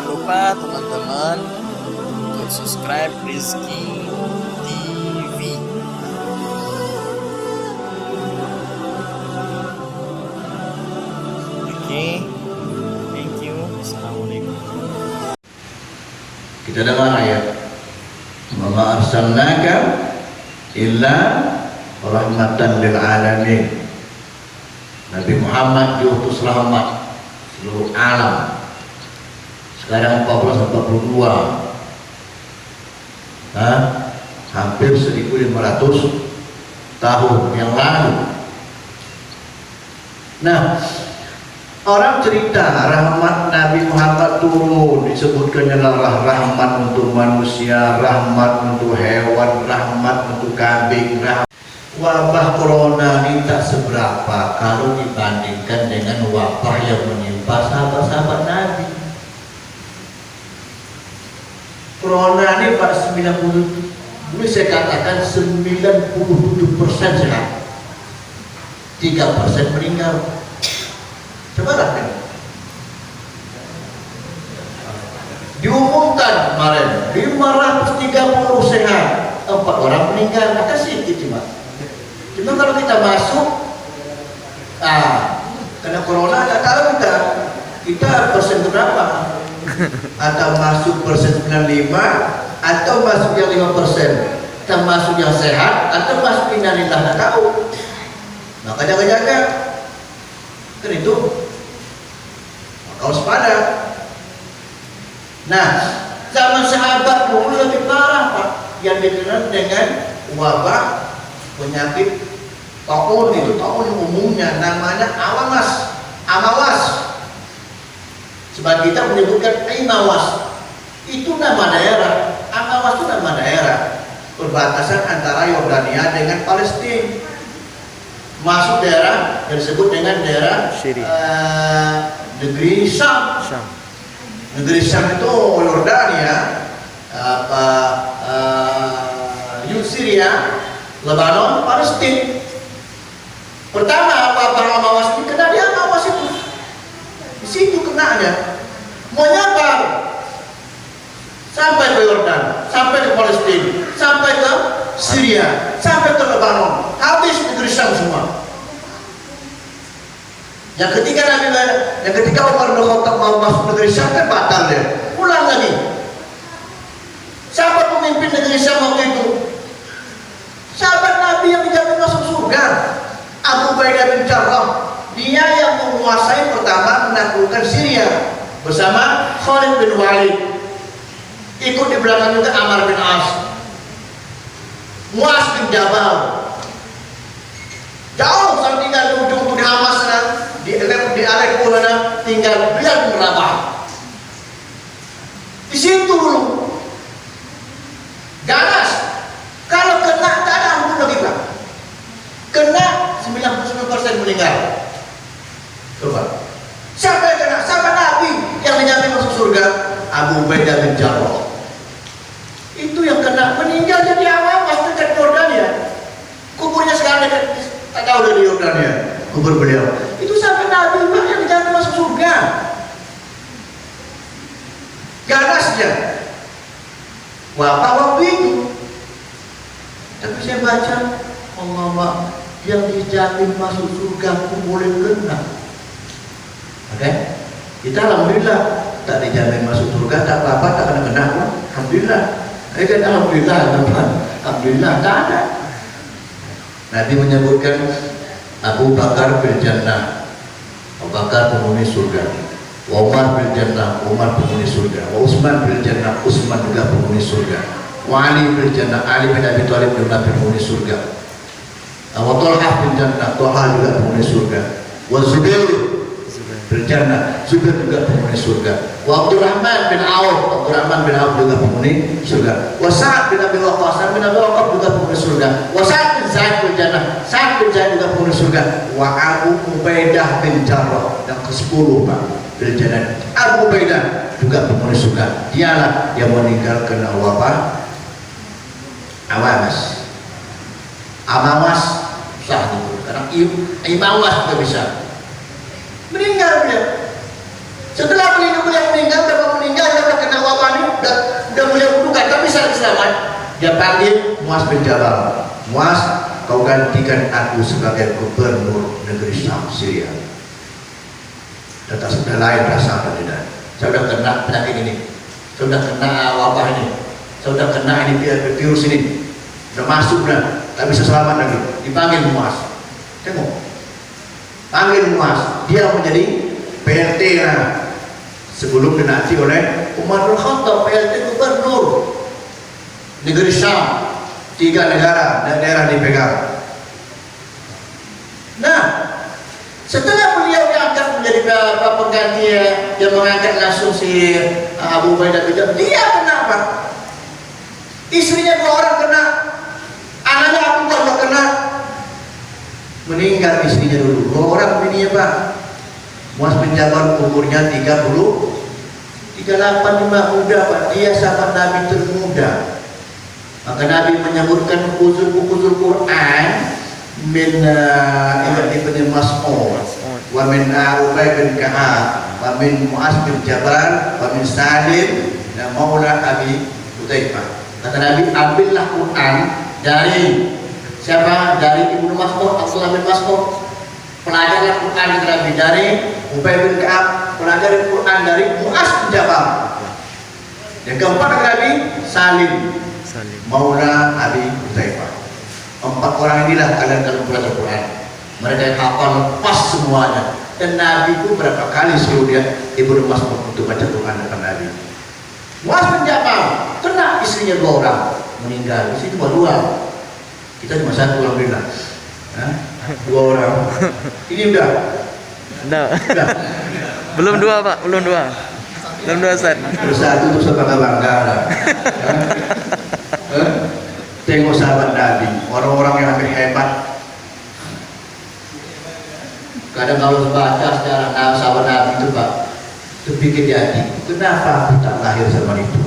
lupa teman-teman untuk subscribe Rizky TV. Oke, thank you. Assalamualaikum. Kita dengar ayat, "Wa ma arsalnaka illa rahmatan lil alamin." Nabi Muhammad diutus rahmat seluruh alam. Sekarang 1442, hampir 1500 tahun yang lalu. Nah, orang cerita rahmat Nabi Muhammad turun, disebutkannya adalah rahmat untuk manusia, rahmat untuk hewan, rahmat untuk kambing. Wabah corona ini tak seberapa kalau dibandingkan dengan wabah yang menimpa sahabat-sahabat Nabi. Corona ini pada 90, boleh saya katakan 97% sehat, 3% meninggal. Coba lihat, diumumkan kemarin 530 sehat, 4 orang meninggal. Maka sedikit cuma kalau kita masuk, karena corona nggak tahu kita persen berapa, atau masuk persen 95, atau masuk yang 5%, atau masuk yang sehat, atau masuk innalillah, nggak tahu. Maka jaga-jaga kan itu, maka waspada. Nah, zaman sahabat dulu lebih parah Pak, yang dikenal dengan wabah penyakit taun. Itu taun umumnya namanya amawas. Sebab kita menyebutkan imawas, itu nama daerah. Amawas itu nama daerah, perbatasan antara Yordania dengan Palestina. Masuk daerah yang disebut dengan daerah negeri Syam. Negeri Syam itu Yordania, Syria, Lebanon, Palestina. Pertama wabah amawas ini kena di amawas itu. Di situ kenanya. Menyebar sampai ke Yordan, sampai ke Palestina, sampai ke Syria, sampai ke Lebanon. Habis negeri Syam semua. Yang ketika Umar bin Khattab mau masuk negeri Syam kan batal dia. Pulang lagi. Siapa pemimpin negeri Syam waktu itu? Sahabat Nabi yang dijamin masuk surga, Abu Ubaidah bin Jarrah. Dia yang menguasai pertama menaklukkan Syria bersama Khalid bin Walid. Ikut di belakang juga Ammar bin As, Muaz bin Jabal. Jauh sampai tinggal di ujung di Hamas, di Aleppo, tinggal Bilal bin Rabah. Di situ dulu ganas. Kalau kena tak ada ampun lagi Pak. Kena 99% meninggal. Coba. Siapa yang kena? Siapa Nabi yang menjamin masuk surga? Abu Ubaidah bin Jarrah. Itu yang kena, meninggal jadi awas dekat Yordania. Kuburnya sekarang dekat, tak jauh dari Yordania, kubur beliau. Itu sampai Nabi Pak yang dijamin masuk surga. Ganasnya wabah waktu itu. Tapi saya baca, Allah yang dijamin masuk surga pun boleh kena. Oke? Kita alhamdulillah tak dijamin masuk surga, tak apa-apa, tak kena. Alhamdulillah. Alhamdulillah, teman. Alhamdulillah, tak ada. Nabi menyebutkan Abu Bakar bil Jannah, Abu Bakar penghuni surga. Wa Umar bil Jannah, Umar penghuni surga. Wa Utsman bil Jannah, Utsman juga penghuni surga. Wa Ali bil Jannah, Ali bin Abi Thalib juga penghuni surga. Wa Thalhah bil Jannah, Thalhah juga penghuni surga. Wa Zubair bil Jannah, Zubair juga penghuni surga. Wa Abdurrahman bin Auf, Abdurrahman bin Auf juga penghuni surga. Wa Sa'ad bin Abi Waqqas, bin Abi Waqqas juga penghuni surga. Wa Sa'ad bin Zaid bil Jannah, Sa'ad bin Zaid juga penghuni surga. Wa Abu Ubaidah bin Jarrah, yang ke-10 Pak, bil Jannah. Abu Ubaidah juga penghuni surga. Dialah yang meninggal kena wabah amawas sah itu. Karena imawas juga bisa. Meninggal beliau. Setelah beliau meninggal, bapak meninggal, udah punya kedudukan, tapi saat selamat dia panggil Muaz bin Jabal. Muaz, kau gantikan aku sebagai gubernur negeri Syam, Syria. Data sudah lain rasa tidak. Saya sudah kena penyakit ini, saya sudah kena wabah ini, saya sudah kena ini virus ini, sudah masuk dah, tak bisa selamat lagi. Dipanggil Muaz, tengok, panggil Muaz, dia menjadi PLT lah. Sebelum dinanti oleh Umar bin Khattab, PLT gubernur negeri Syam, 3 daerah dipegang. Nah, setelah beliau diangkat menjadi pengganti yang mengangkat langsung si Abu Ubaidah bin Jarrah, dia kenapa? Istrinya 2 orang kena, anaknya Abu Bakar kena, meninggal istrinya dulu. 2 orang bininya Pak. Muaz bin Jabal umurnya 38 muda Pak. Dia sahabat Nabi termuda. Maka Nabi menyebutkan uzul Quran min Ibn Mas'ud wa min Ubay bin Ka'ab wa min Muaz bin Jabal wa min Salim dan Maula Abi Hudzaifah. Kata Nabi, ambillah Quran dari siapa? Dari Ibnu Mas'ud, Abdullah bin Mas'ud. Pelajaran Quran Nabi dari Ubay bin Ka'ab, pelajaran Quran dari Muaz bin Jabal. Yang keempat Nabi Salim Maula Abi Hudzaifah. 4 orang inilah kalian dalam belajar Quran. Mereka yang hafal pas semuanya. Dan Nabi itu berapa kali suruh dia Ibnu Mas'ud untuk baca Quran depan Nabi. Muaz bin Jabal kena, istrinya 2 orang meninggal. Istri cuma 2. Kita cuma 1 alhamdulillah. 2 orang. Ini udah. Belum 2 Pak, belum 2. Belum 2 Ustaz. Terus 1 untuk bangga lah. Tengok sahabat Nabi, orang-orang yang hampir hebat. Kadang kalau baca sejarah sahabat Nabi itu Pak, terpikir jadi, kenapa aku tak lahir zaman itu?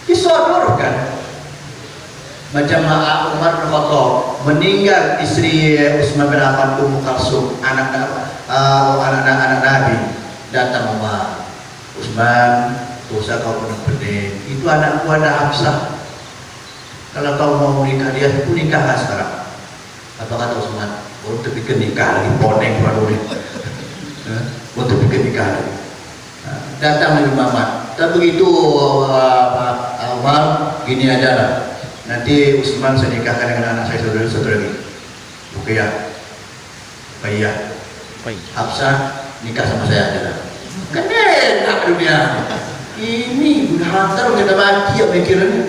Disodorkan. Macam Umar bin Khattab meninggal istri Utsman bin Affan, Ummu Kalsum, anak Nabi, datang Umar. Utsman, dosa kau pernah benih. Itu anakku ada Hafsah. Kalau kau mau menikah dia, aku nikahlah sekarang. Apa kata Utsman? Baru terpikir nikah lagi, poneng baru ini. Baru terpikir nikah lagi. Datang Nabi Muhammad. Dan begitu Umar, gini aja lah. Nanti Utsman saya nikahkan dengan anak saya satu lagi. Ruqayyah. Hafsah nikah sama saya aja lah. Kan enak dunia. Ini udah hantar udah mati ya pikirannya.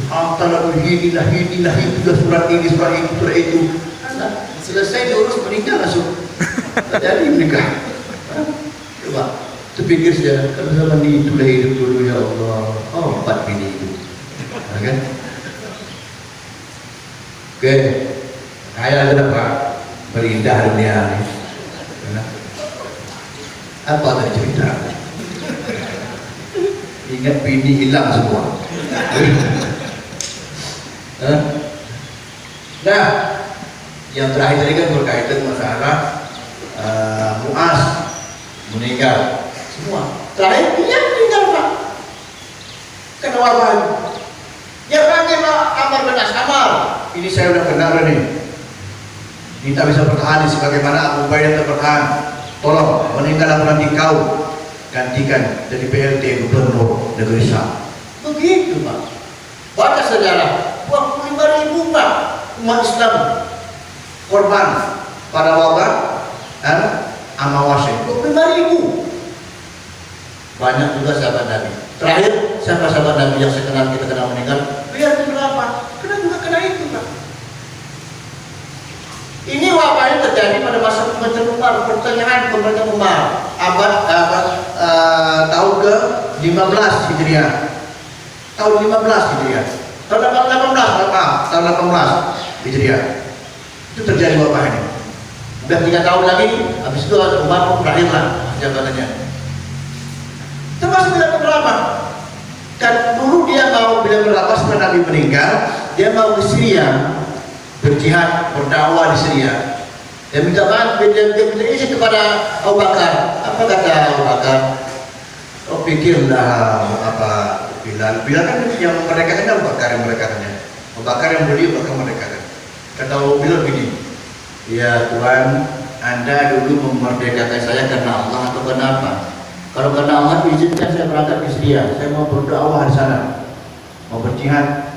Hantar inilah itu surat ini surat itu. Nah, selesai diurus meninggal langsung. Jadi menikah. Coba terpikir saja, kalau zaman itu lah hidup dulu ya Allah. Oh, 4 bini itu. Kan? Oke, kaya aja Pak, berindah dunia ini. Apa tadi cerita? Ingat bini hilang semua. Nah, yang terakhir tadi kan berkaitan masalah Muaz meninggal semua. Terakhir dia meninggal Pak. Kena wabah. Ya panggil Amr bin As. Amr, ini saya udah kenal nih. Ini tak bisa bertahan sebagaimana Abu Ubaidah bertahan. Tolong meninggal nanti kau gantikan jadi PLT gubernur negeri Syam. Begitu Pak. Baca sejarah 25.000 Pak umat Islam korban pada wabah Amawasin. 25.000. Banyak juga sahabat Nabi. Terakhir siapa sahabat Nabi yang saya kenal, kita kenal meninggal? Biar berapa? Kena juga kena itu Pak. Ini wabah ini terjadi pada masa pemerintahan Umar, pertengahan pemerintahan Umar, tahun ke-15 Hijriah. Tahun 15 Hijriah. Tahun 18 Hijriah. Itu terjadi wabah ini. Udah 3 tahun lagi, habis itu Umar berakhirlah jabatannya. Termasuk bila berapa? Dan dulu dia mau bila berapa setelah Nabi meninggal, dia mau ke Syria. Berjihad, berdakwah di Syria. Dan minta maaf, dia minta izin kepada Abu Bakar. Abu Apa kata Abu Bakar? Oh pikirlah apa Bilal kan yang mereka Abu Bakar yang merekakannya. Abu Bakar yang beli, Abu Bakar merekakan. Kata Bilal begini, ya Tuhan, Anda dulu memerdekakan saya karena Allah atau kenapa? Kalau karena Allah izinkan saya berangkat ke Syria, saya mau berdakwah di sana, mau berjihad.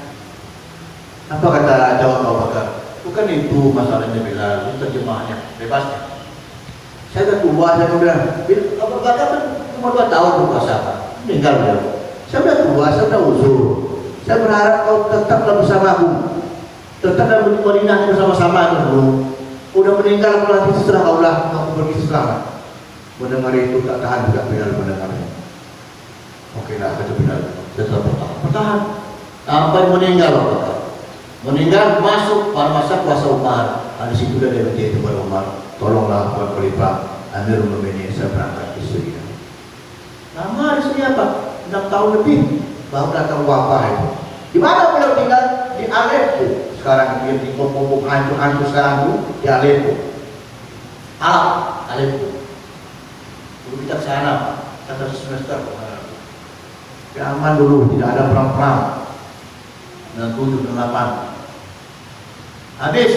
Apa kata jawab Abu Bakar? Bukan itu masalahnya Bilal, itu terjemahannya, bebasnya. Saya udah tua, saya bilang, Abu Bakar kan cuma 2 tahun berpuasa Pak, meninggal beliau. Saya udah tua, saya udah uzur. Saya berharap kau tetaplah bersamaku, tetaplah Madinah bersama-sama dulu. Udah meninggal apalagi setelah kaulah aku pergi selamat. Mendengar itu tak tahan juga Bilal mendengarnya. Oke lah, kata Bilal, tetap bertahan. Sampai meninggal Abu Bakar. Meninggal masuk pada masa puasa Umar. Di situ dia minta itu kepada Umar, tolonglah Tuan Khalifah Amirul Mukminin saya berangkat ke Syria. Lama di Syria Pak, 6 tahun lebih baru datang wabah itu. Di mana beliau tinggal? Di Aleppo. Sekarang dia di bom hancur sekarang itu di Aleppo. Aleppo. Dulu kita ke sana, kata semester. Ya aman dulu, tidak ada perang-perang. 67 8. Habis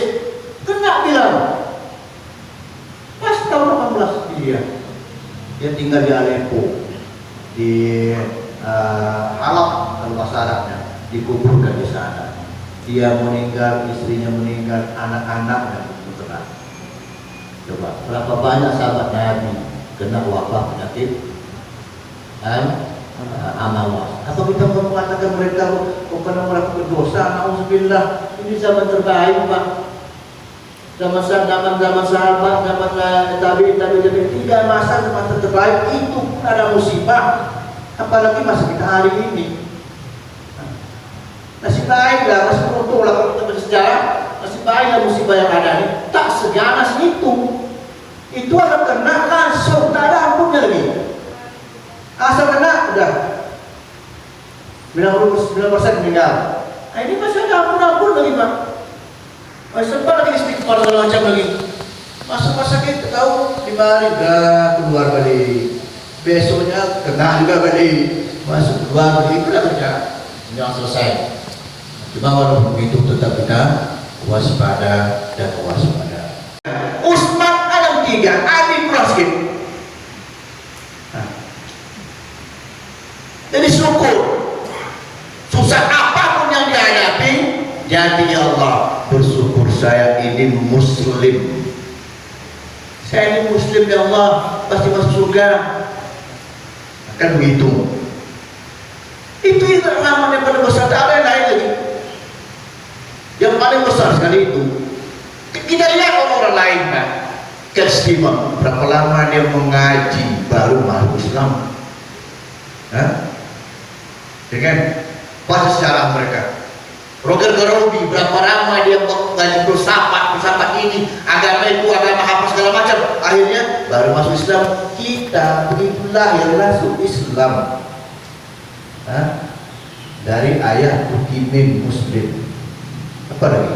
kena Bilal. Pas tahun 18 dia tinggal di Aleppo, di Halab kalau bahasa Arabnya, dikuburkan di sana. Dia meninggal, istrinya meninggal, anak-anaknya bercerai. Coba berapa banyak sahabat Nabi kena wabah penyakit amawas. Apa kita mau mengatakan mereka karena melakukan dosa? Nauzubillah. Ini zaman terbaik Pak. Zaman sahabat, zaman tabi'in, tiga masa zaman terbaik itu pun ada musibah. Apalagi masa kita hari ini. Nasib baiklah, masih beruntung lah kalau kita bersejarah. Nasib baiklah musibah yang ada ini tak seganas itu. Itu akan kena langsung, tak ada ampunnya lagi. Asal kena udah 90% meninggal. Nah ini masih ada ampun-ampun lagi Pak. Masih sempat lagi istighfar segala macam lagi. Masa-masa kita tahu di mari keluar balik. Besoknya kena juga balik. Masuk keluar balik itu dah kerja. Jangan selesai. Cuma walaupun begitu tetap kita waspada dan waspada. Utsman ada 3, adik proskin. Jadi syukur. Susah apapun yang dihadapi, jadi ya Allah bersyukur saya ini muslim. Saya ini muslim ya Allah, pasti masuk surga. Kan begitu. Itu namanya pada besar, tak ada yang lain lagi. Yang paling besar sekali itu. Kita lihat orang-orang lain Pak. Keistimewaan. Berapa lama dia mengaji baru masuk Islam? Dengan bahasa sejarah mereka. Roger Gerobi berapa lama dia mengaji filsafat ini, agama itu agama apa segala macam, akhirnya baru masuk Islam. Kita begitu lahir masuk Islam dari ayah Mukmin Muslim. Apa lagi?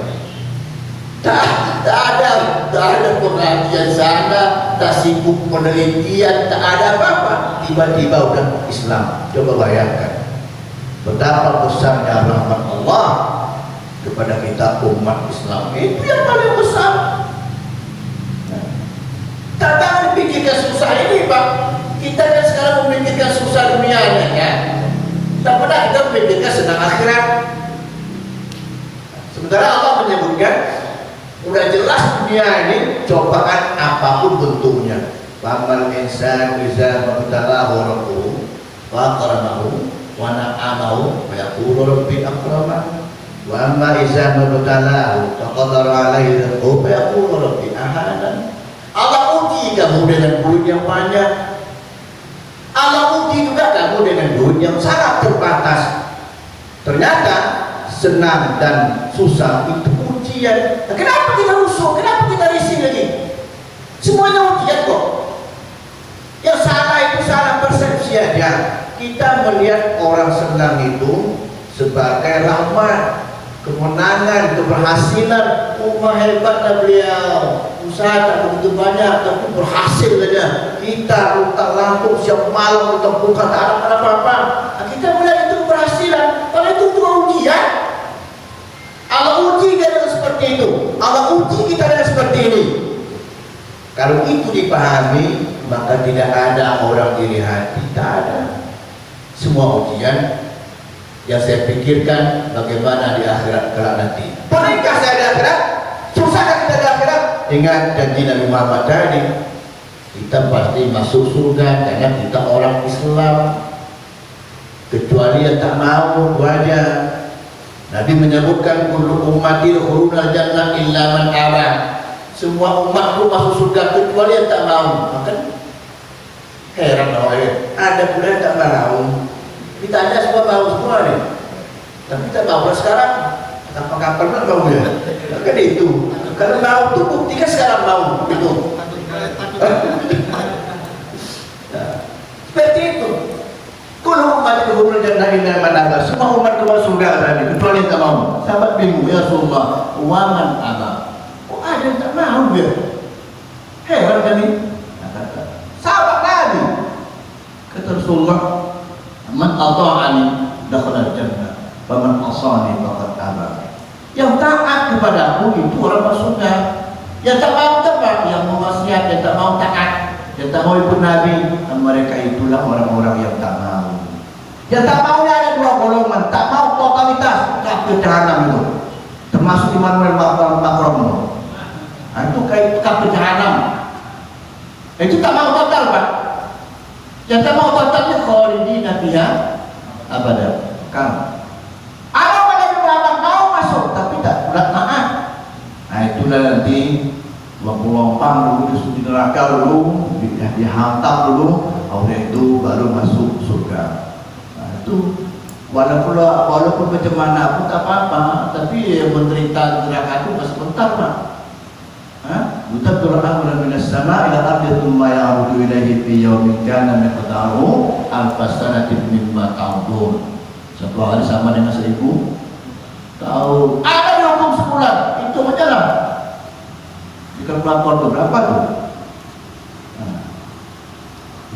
Tak ada pengajian sana, tak sibuk penelitian, tak ada apa-apa. Tiba-tiba udah Islam. Coba bayangkan betapa besarnya rahmat Allah kepada kita umat Islam. Itu yang paling besar. Tak jangan dipikirkan susah ini Pak. Kita kan sekarang memikirkan susah dunianya kan. Tak pernah kita memikirkan senang akhirat. Sementara Allah menyebutkan udah jelas dunia ini cobaan apapun bentuknya. Famal insan iza mabtalahu rabbuhu wa akramahu wa na'amahu wa yaqulu rabbi akraman wa amma iza mabtalahu faqadara alaihi rizqahu wa yaqulu rabbi ahanan. Allah uji kamu dengan duit yang banyak. Allah uji juga kamu dengan duit yang sangat terbatas. Ternyata senang dan susah itu ujian. Nah, kenapa kita rusuh? Kenapa kita risih lagi? Semuanya ujian kok. Yang salah itu salah persepsi aja. Kita melihat orang senang itu sebagai rahmat, kemenangan, keberhasilan. Hebatlah beliau, usaha tak begitu banyak, tapi berhasil saja. Kita luntang lantung siap malam kita buka tak ada apa-apa. Nah, kita mulai itu keberhasilan. Kalau itu bukan ujian. Allah uji kita dengan seperti itu. Allah uji kita dengan seperti ini. Kalau itu dipahami, maka tidak ada orang iri hati. Tak ada. Semua ujian yang saya pikirkan bagaimana di akhirat kelak nanti. Pernahkah saya di akhirat? Susahkah kita di akhirat? Ingat janji Nabi Muhammad tadi, kita pasti masuk surga karena kita orang Islam, kecuali yang tak mau itu aja. Nabi menyebutkan kullu ummati yadkhulunal jannah illa man aba. Semua umatku masuk surga kecuali yang tak mau. Maka heran orang, ada pula yang tak mau. Kita ada semua mau semua nih, tapi kita mau sekarang. Kapal pun mau ya, kan itu. Kalau mau tuh buktikan sekarang mau itu. Seperti itu. Kalau umat dihubungkan jannah illa man aba, semua umat masuk surga tadi kecuali yang tak mau. Sahabat bingung, ya Rasulullah, wa man aba. Oh ada yang tak mau dia. Heran kan ini? Sahabat Nabi. Kata Rasulullah, man ata'ani dakhala jannah, wa man asani faqad aba. Yang taat kepada aku itu orang masuk surga. Yang tak mau taat, yang mau maksiat, yang tak mau taat, yang tak mau ikut Nabi, mereka itulah orang-orang yang tak mau. Yang tak maunya ada dua golongan, tak mau totalitas, kafir jahanam itu. Termasuk Immanuel Macron itu. Nah, itu kayak kafir jahanam. Itu tak mau total, Pak. Yang tak mau totalnya khalidina fiha abadan. Kan? Ada pada beberapa mau masuk tapi tak pula taat. Nah itulah nanti waktu lompang dulu di neraka dulu, dihantam dulu, oleh itu baru masuk surga. Nah itu walaupun macam mana pun tak apa-apa, tapi menderita neraka itu pas sebentar, Pak. Yutatul amra minas sama ila ardi thumma ya'udu ilaihi fi yawmin kana miqdaruhu alfa sanatin mimma ta'udun. Satu hari sama dengan 1000 tahun. Ada dihukum sebulan, itu berjalan. Dikalkulator berapa tuh? Nah,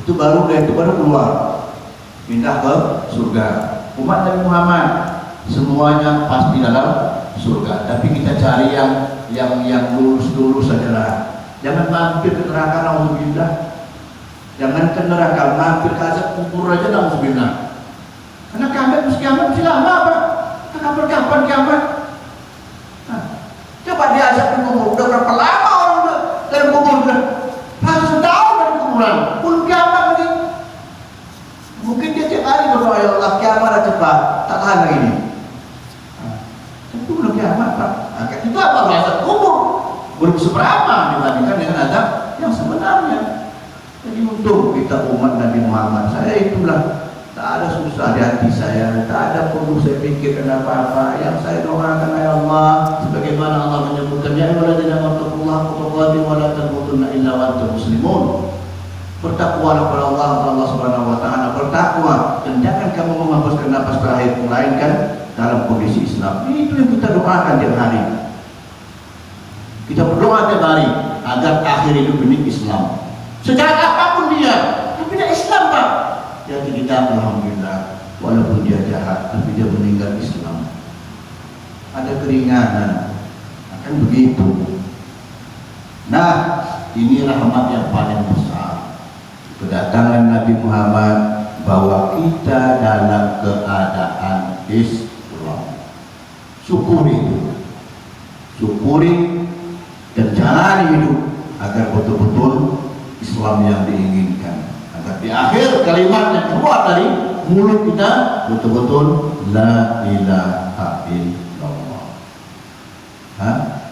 itu baru keluar, pindah ke surga. Umat Nabi Muhammad semuanya pasti dalam surga. Tapi kita cari yang lurus sajalah. Jangan mampir ke neraka, nauzubillah. Jangan ke neraka, mampir ke azab kubur aja, nauzubillah. Karena kiamat mesti lama, Pak. Kapan kiamat? Nah, coba diazab di kubur. Udah berapa lama orang dalam kubur? Ratusan tahun dalam kuburan. Belum kiamat lagi. Mungkin dia tiap hari berdoa, ya Allah, kiamat cepat. Tak tahan lagi ini. Nah, itu belum kiamat, Pak. Nah, itu apa? Azab kubur. Belum seberapa dibandingkan dengan azab yang sebenarnya. Jadi untuk kita umat Nabi Muhammad, saya itulah. Tak ada susah di hati saya, tak ada perlu saya pikirkan apa-apa. Yang saya doakan ya Allah, sebagaimana Allah menyebutkan, ya ayyuhalladzina amanu taqullaha wa la tamutunna illa wa antum muslimun. Bertakwalah kepada Allah Subhanahu wa taala, bertakwa dan jangan kamu menghembuskan nafas terakhir melainkan dalam kondisi Islam. Itu yang kita doakan tiap hari. Kita berdoa tiap hari agar akhir hidup ini Islam. Sejahat apapun dia, tapi dia Islam, Pak. Dia tidak, alhamdulillah, walaupun dia jahat, tapi dia meninggal Islam. Ada keringanan, akan begitu. Nah, ini rahmat yang paling besar. Kedatangan Nabi Muhammad bahwa kita dalam keadaan Islam. Syukuri itu, syukuri dan jalani hidup agar betul-betul Islam yang diinginkan. Agar di akhir kalimat yang keluar dari mulut kita betul-betul la ilaha illallah.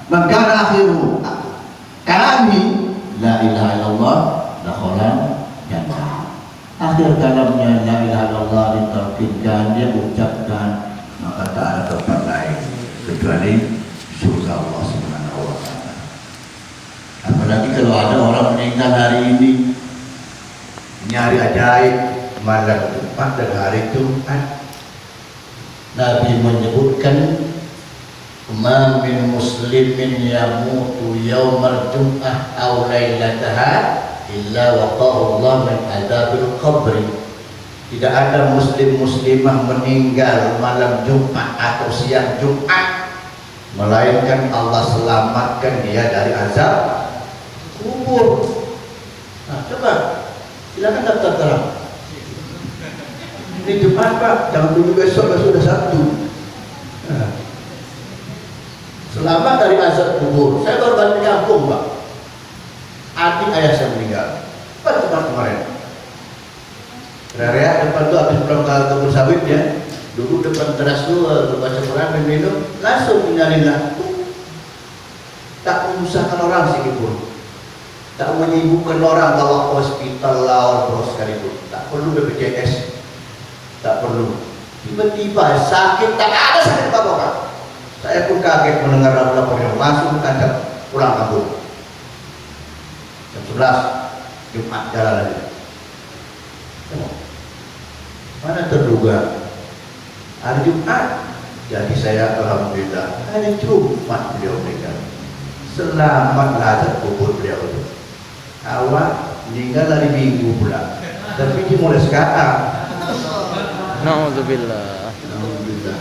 Man kana akhiru kalami la ilaha illallah dakhala jannah. Akhir kalamnya la ilaha illallah ditalqinkan, dia ucapkan, maka tak ada tempat lain kecuali surga Allah Subhanahu wa taala. Apalagi kalau ada orang meninggal hari ini, hari ajaib, malam Jumat dan hari Jumat. Nabi menyebutkan Ma min muslimin yamutu yawmal jum'ah aw lailataha illa waqahu Allah min adzabil qabr. Tidak ada muslim-muslimah meninggal malam Jumat atau siang Jumat melainkan Allah selamatkan dia dari azab kubur. Nah, coba silakan daftar sekarang. Ini Jumat Pak, jangan tunggu besok sudah Sabtu. Nah, selamat dari azab kubur. Saya baru balik kampung Pak. Adik ayah saya meninggal. Pak Jumat kemarin. Rarea depan tuh habis pulang ke kebun sawit ya. Dulu depan teras tuh baca Quran dan minum, langsung tinggalin lah. Tak menyusahkan orang sedikitpun. Tak menyibukkan orang bawa hospital lah terus sekalipun. Tak perlu BPJS. Tak perlu. Tiba-tiba sakit, tak ada sakit apa-apa Pak. Saya pun kaget mendengar laporan, langsung kancap pulang kampung. Jam 11 Jumat jalan lagi. Mana terduga hari Jumat, jadi saya alhamdulillah hari Jumat beliau meninggal. Selamat azab kubur beliau itu. Awal meninggal hari Minggu pula, tapi dimulai sekarang. Nauzubillah. Alhamdulillah.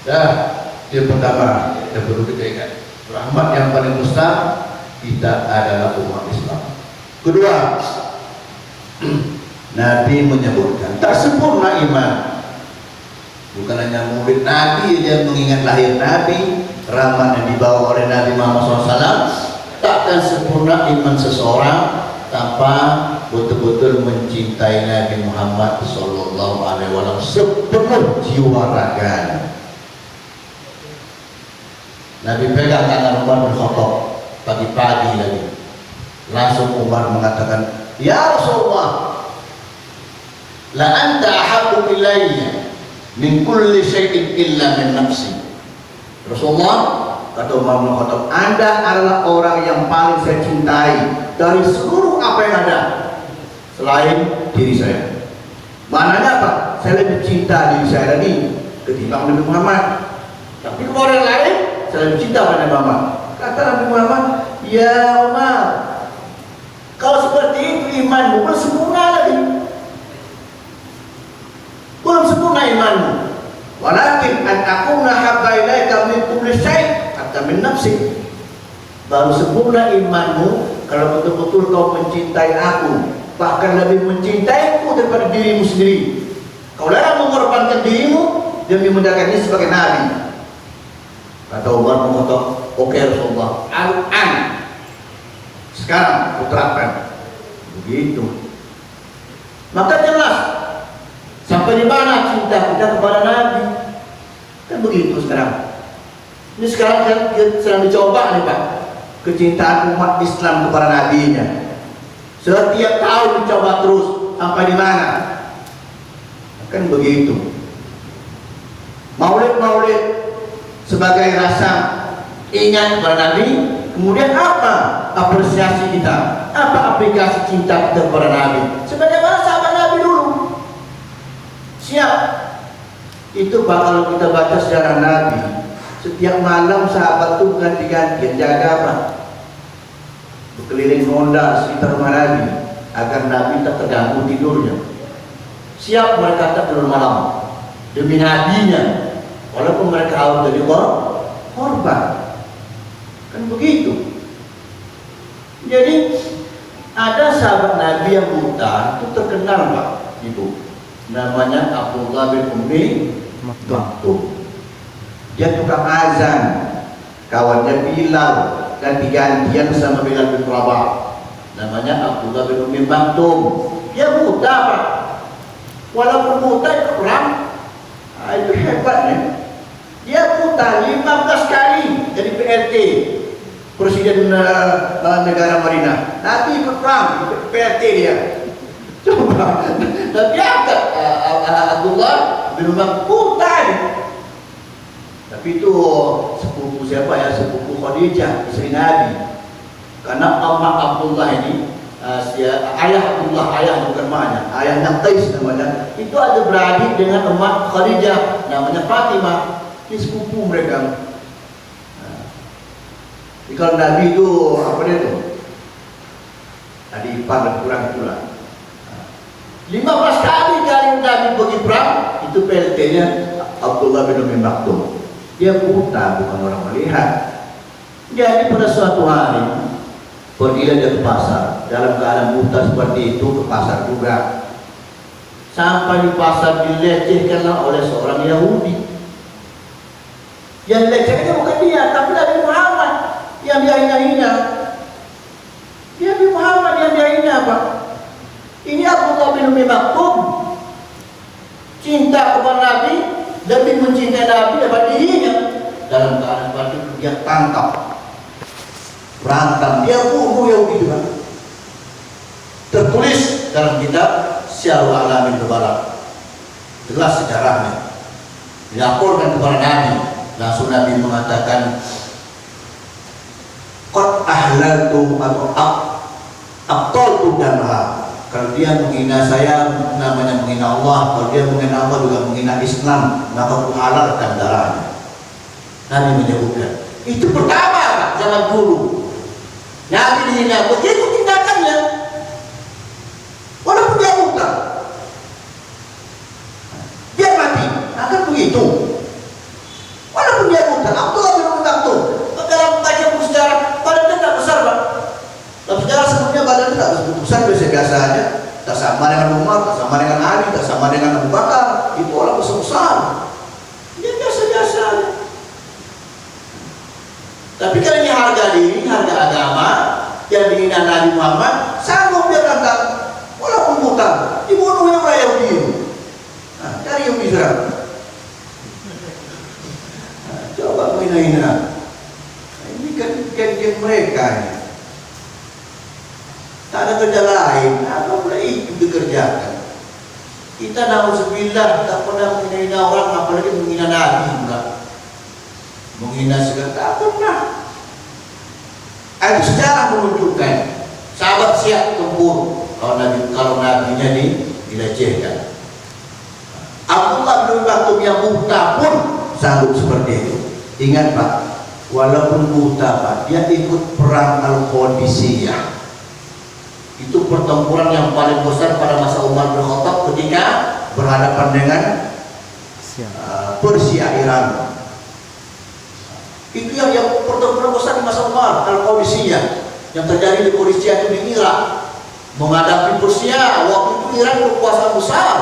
Dah, yang pertama yang perlu kita ingat, rahmat yang paling besar kita adalah umat Islam. Kedua, Nabi menyebutkan tak sempurna iman. Bukan hanya murid Nabi yang mengingat lahir Nabi, rahmat yang dibawa oleh Nabi Muhammad SAW. Takkan sempurna iman seseorang tanpa betul-betul mencintai Nabi Muhammad SAW sepenuh jiwa raganya. Nabi pegang tangan Umar bin Khattab pagi-pagi lagi. Langsung Umar mengatakan, "Ya Rasulullah, la anta ahabbu ilayya min kulli syai'in illa min nafsi." Rasulullah, kata Umar bin Khattab, Anda adalah orang yang paling saya cintai dari seluruh apa yang ada selain diri saya. Maknanya apa? Saya lebih cinta diri saya tadi ketimbang Nabi Muhammad. Tapi kepada orang lain saya lebih cinta pada Nabi Muhammad. Kata Nabi Muhammad, "Ya Umar, kalau seperti itu imanmu belum sempurna lagi. Belum sempurna imanmu. Walakin an akuna habba ilaika min kulli syai' hatta min nafsi." Baru sempurna imanmu kalau betul-betul kau mencintai aku, bahkan lebih mencintaiku daripada dirimu sendiri. Kau rela mengorbankan dirimu demi menjaga diri sebagai nabi. Kata Umar mengutuk, "Oke Rasulullah, al-an." Sekarang kuterapkan. Begitu. Maka jelas sampai di mana cinta kita kepada Nabi. Kan begitu sekarang. Ini sekarang kan sedang dicoba nih Pak, kecintaan umat Islam kepada Nabi-Nya. Setiap tahun dicoba terus sampai di mana? Kan begitu. Maulid-maulid sebagai rasa ingat kepada Nabi. Kemudian apa apresiasi kita? Apa aplikasi cinta kita kepada Nabi? Sebagaimana sahabat Nabi dulu. Siap. Itu Pak, kalau kita baca sejarah Nabi, setiap malam sahabat itu ganti-gantian jaga apa? Berkeliling ronda sekitar rumah Nabi agar Nabi tak terganggu tidurnya. Siap mereka tak tidur malam demi Nabi-Nya, walaupun mereka harus jadi korban. Kan begitu. Jadi ada sahabat Nabi yang buta, itu terkenal Pak, Ibu. Namanya Abdullah bin Ummi Maktum. Dia tukang azan, kawannya Bilal, ganti-gantian sama Bilal bin Rabah. Namanya Abdullah bin Ummi Maktum. Dia buta Pak. Walaupun buta itu perang, itu hebatnya. Dia buta 15 kali jadi PRT, Presiden negara Madinah. Nanti ikut perang, PRT dia. Coba, tapi angkat Abdullah bin Umar buta. Tapi itu sepupu siapa ya? Sepupu Khadijah, istri Nabi. Karena Abdullah ini, ayah Abdullah Abdullah, ayah bukan maknya, ayahnya Qais namanya. Itu ada beradik dengan emak Khadijah, namanya Fatimah. Ini sepupu mereka. Nah, kalau Nabi itu apa dia tuh? Tadi ipar dan kurang itulah. 15 kali Nabi pergi perang, itu PLT-nya Abdullah bin Umi Maktum. Dia buta, bukan orang melihat. Jadi pada suatu hari pergilah dia ke pasar, dalam keadaan buta seperti itu, ke pasar juga. Sampai di pasar dilecehkanlah oleh seorang Yahudi. Yang lecehnya bukan dia, tapi Nabi Muhammad yang dia hina-hina. Nabi Muhammad yang dia hina, Pak. Ini Abdullah bin Umi Maktum cinta kepada Nabi, lebih mencintai Nabi daripada dirinya. Dalam keadaan seperti itu dia tangkap, berantem, dia bunuh Yahudi juga. Tertulis dalam kitab Syiarul Alamin Nubala, jelas sejarahnya, dilaporkan kepada Nabi. Langsung Nabi mengatakan, qad ahlaltu atau aqtaltu damha. Kalau dia menghina saya, namanya menghina Allah. Kalau dia menghina Allah juga menghina Islam, maka kuhalalkan darahnya. Nabi menyebutkan itu pertama zaman dulu. Nabi dihina, begitu tindakannya, walaupun dia buta, dia mati, akan begitu. Walaupun dia buta, Abdullah bin Umi Maktum dalam baca buku sejarah, badannya tak besar, Pak. Dalam sejarah sebelumnya badannya tak besar, biasa-biasa aja. Tak sama dengan Umar, tak sama dengan Ali, tak sama dengan Abu Bakar. Itu orang besar-besar. Dia biasa-biasa aja. Tapi kalau ini harga diri, harga agama yang dihina Nabi Muhammad, sanggup dia berangkat, walaupun buta, dibunuhnya oleh Yahudi. Nah, cari Yahudi sekarang. Nah, coba menghina-hina. Nah, ini kan geng-geng mereka ini. Tak ada kerja lain, apa boleh itu dikerjakan. Kita na'udzubillah tak pernah menghina orang, apalagi menghina Nabi pula. Menghina segala, tak pernah. Itu sejarah menunjukkan sahabat siap tempur kalau nabinya dilecehkan. Abdullah bin Maktum yang buta pun sanggup seperti itu. Ingat Pak, walaupun buta Pak, dia ikut perang Al-Qadisiyah. Itu pertempuran yang paling besar pada masa Umar bin Khattab ketika berhadapan dengan Persia, Iran. Itu yang pertempuran besar di masa Umar, Al-Qadisiyah, yang terjadi di Qadisiyah itu di Irak, menghadapi Persia. Waktu itu Iran berkuasa besar.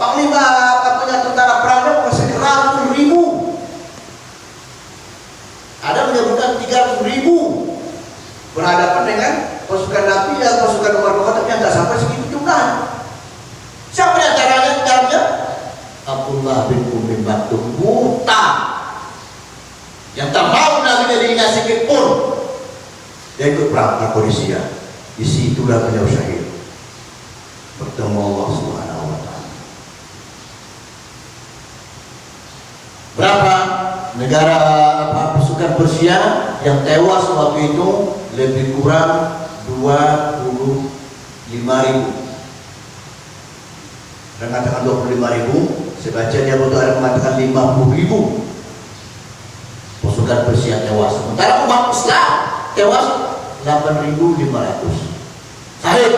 Panglima katanya tentara perangnya masih 100.000. Ada menyebutkan 300.000 berhadapan dengan pasukan Nabi dan pasukan Umar bin Khattab yang tak sampai segitu jumlah. Siapa yang caranya? Abdullah bin Umi Maktum buta, yang tak mau Nabi dirinya sedikit pun. Dia ikut perang Qadisiyah. Disitulah beliau syahid, bertemu Allah Subhanahu wa Ta'ala. Berapa negara pasukan Persia yang tewas waktu itu? Lebih kurang 25.000. Dan mengatakan 25.000. Saya baca dia betul ada mengatakan 50.000 pasukan Persia tewas. Sementara umat Islam tewas 8.500. Sahih.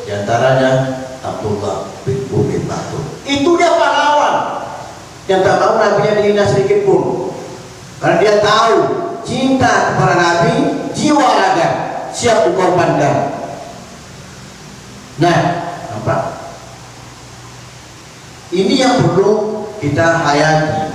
Di antaranya Abdullah bin Umi Maktum. Itu dia pahlawan yang tak mau Nabi-nya dihina sedikit pun. Karena dia tahu cinta kepada Nabi, jiwa raga siap dikorbankan. Nah, nampak? Ini yang perlu kita hayati.